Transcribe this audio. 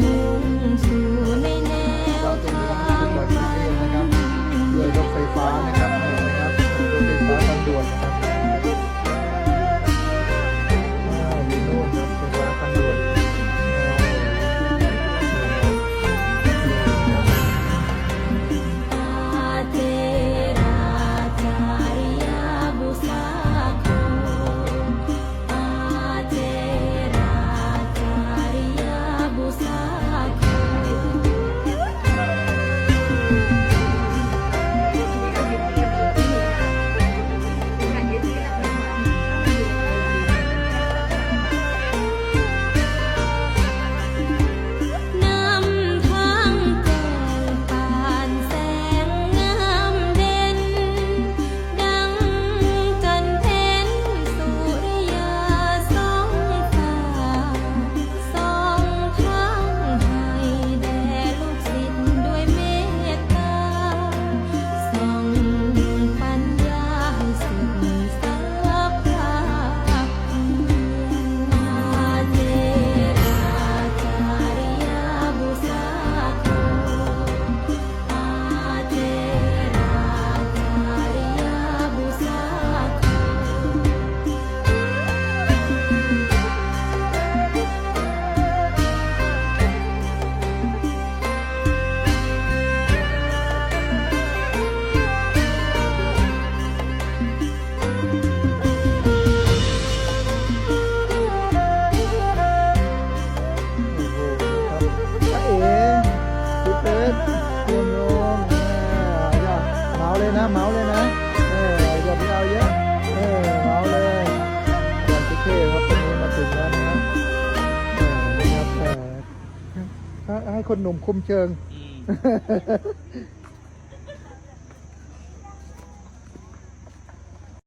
มุ่งสู่ในแนวทางฝันด้วยรถไฟฟ้านะครับนะครับรถไฟฟ้าทางด่วนนะครับอยู่โน่นครับไฟฟ้าทางด่วนเมาเลยนะอย่าไปเอาเยอะเมาเลยอย่างเท่ๆครับตอนนี้มาถึงแล้วนะครับให้คนหนุ่มคุมเชิง